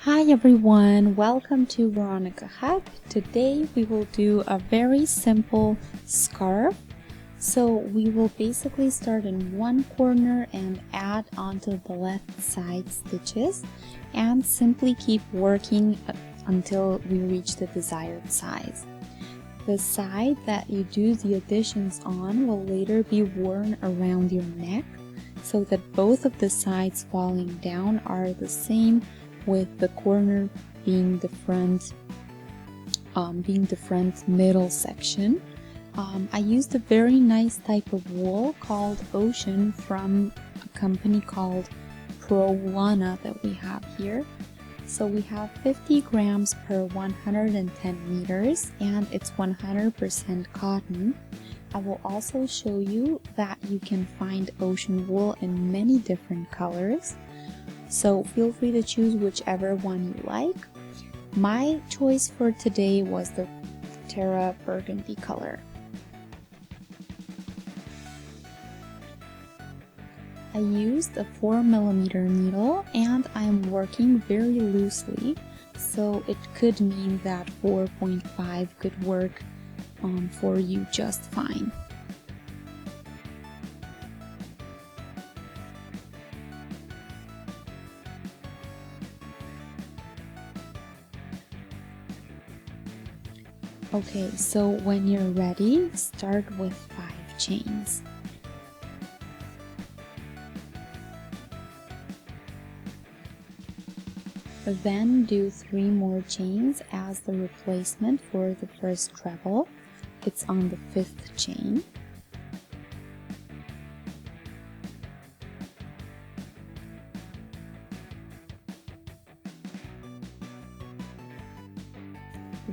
Hi everyone, welcome to Veronika Hub. Today we will do a very simple scarf. So we will basically start in one corner and add onto the left side stitches and simply keep working until we reach the desired size. The side that you do the additions on will later be worn around your neck so that both of the sides falling down are the same, with the corner being the front middle section. I used a very nice type of wool called Ocean from a company called Crochet that we have here. So we have 50 grams per 110 meters and it's 100% cotton. I will also show you that you can find ocean wool in many different colors. So feel free to choose whichever one you like. My choice for today was the Terra Burgundy color. I used a 4mm needle and I'm working very loosely, so it could mean that 4.5 could work for you just fine. Okay, so when you're ready, start with 5 chains. Then do 3 more chains as the replacement for the first treble. It's on the 5th chain.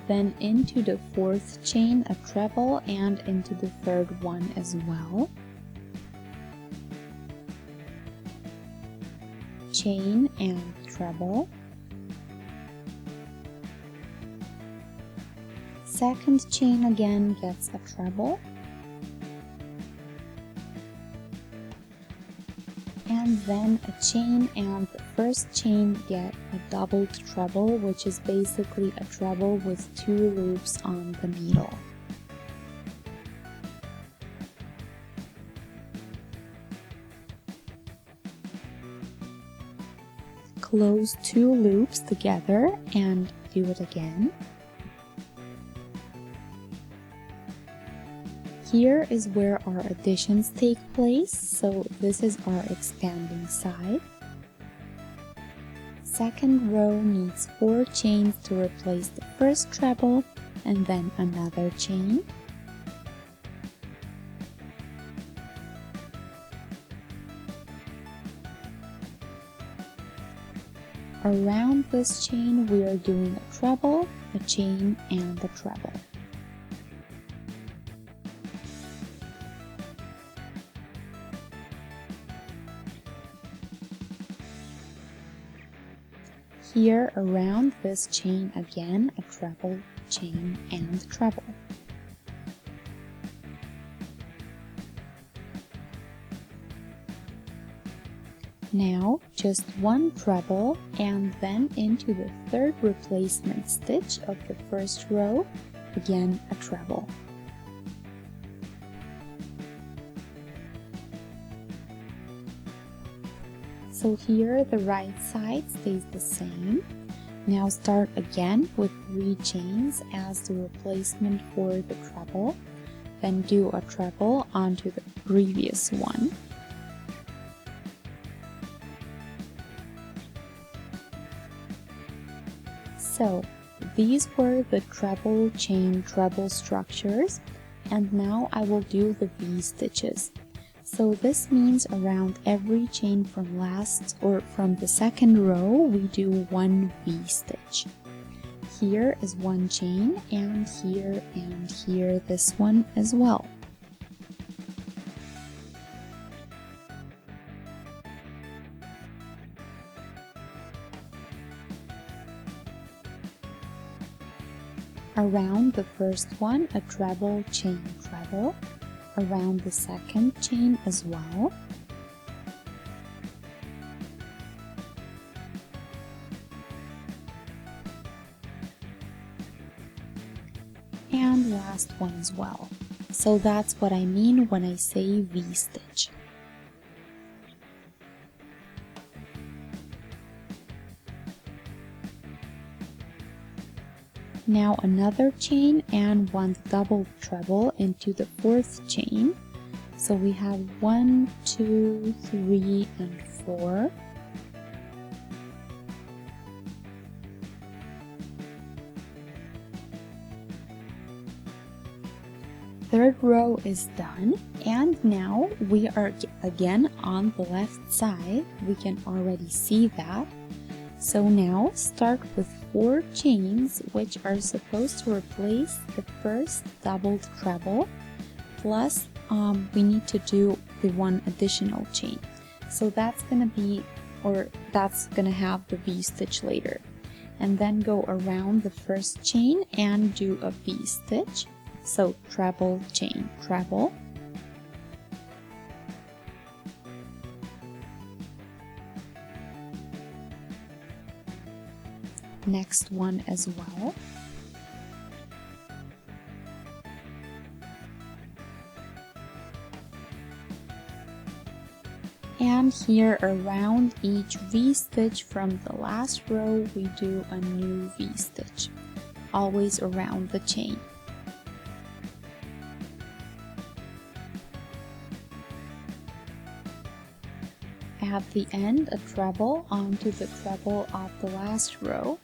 Then into the 4th chain a treble and into the 3rd one as well. Chain and treble. 2nd chain again gets a treble. And then a chain and the 1st chain get a doubled treble, which is basically a treble with 2 loops on the needle. Close 2 loops together and do it again. Here is where our additions take place, so this is our expanding side. 2nd row needs 4 chains to replace the 1st treble and then another chain. Around this chain we are doing a treble, a chain, and a treble. Here around this chain again a treble, chain, and treble. Now just 1 treble and then into the 3rd replacement stitch of the 1st row, again a treble. So here the right side stays the same. Now start again with 3 chains as the replacement for the treble, then do a treble onto the previous one. So these were the treble, chain, treble structures, and now I will do the V stitches. So this means around every chain from the 2nd row we do 1 V stitch. Here is 1 chain and here this one as well. Around the 1st one a treble, chain, treble. Around the 2nd chain as well. and last one as well. So that's what I mean when I say V-stitch. Now another chain and one double treble into the fourth chain. So we have 1, 2, 3, and 4. Third row is done, and now we are again on the left side. We can already see that. So now start with 4 chains, which are supposed to replace the first doubled treble, plus we need to do the one additional chain. So that's gonna be, or that's gonna have the V-stitch later. And then go around the first chain and do a V-stitch. So treble, chain, treble. Next one as well. And here around each V-stitch from the last row, we do a new V-stitch, always around the chain. At the end, a treble onto the treble of the last row,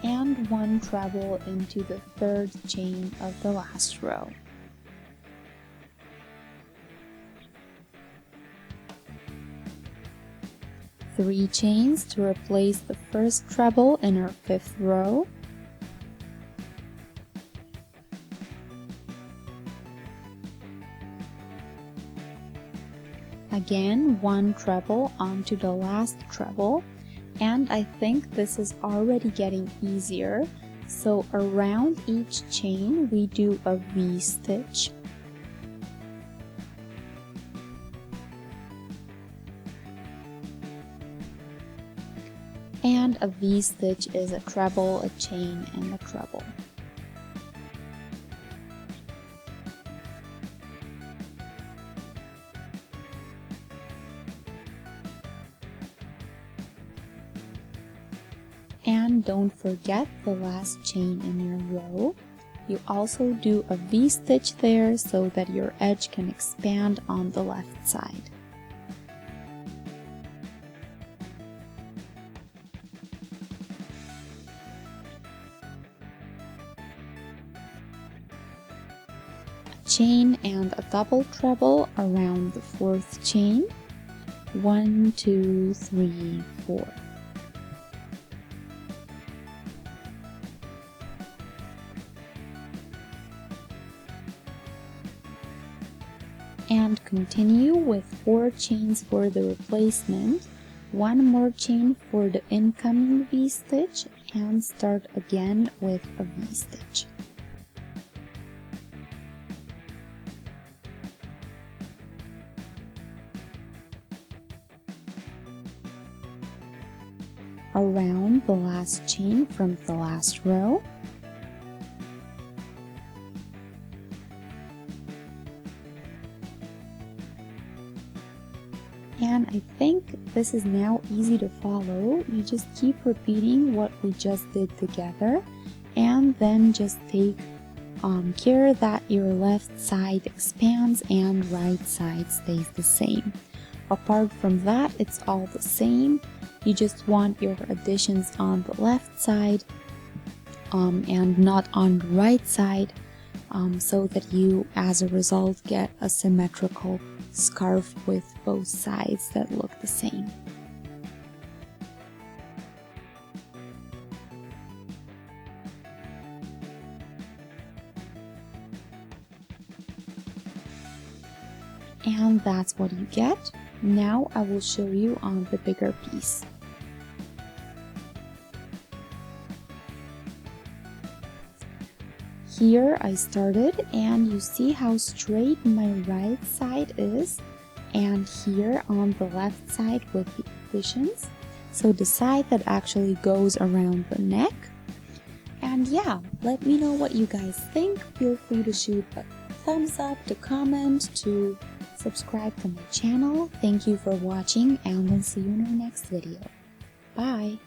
and one treble into the third chain of the last row. Three chains to replace the first treble in our fifth row. Again, one treble onto the last treble, and I think this is already getting easier. So around each chain we do a V-stitch. And a V-stitch is a treble, a chain, and a treble. And don't forget the last chain in your row. You also do a V-stitch there so that your edge can expand on the left side. A chain and a double treble around the fourth chain. 1, 2, 3, 4. And continue with 4 chains for the replacement, 1 more chain for the incoming V-stitch, and start again with a V-stitch. Around the last chain from the last row. And I think this is now easy to follow. You just keep repeating what we just did together, and then just take care that your left side expands and right side stays the same. Apart from that, it's all the same. You just want your additions on the left side and not on the right side, so that you, as a result, get a symmetrical scarf with both sides that look the same. And that's what you get. Now I will show you on the bigger piece. Here I started, and you see how straight my right side is, and here on the left side with the additions, so the side that actually goes around the neck. And yeah, let me know what you guys think. Feel free to shoot a thumbs up, to comment, to subscribe to my channel. Thank you for watching, and I'll see you in our next video. Bye!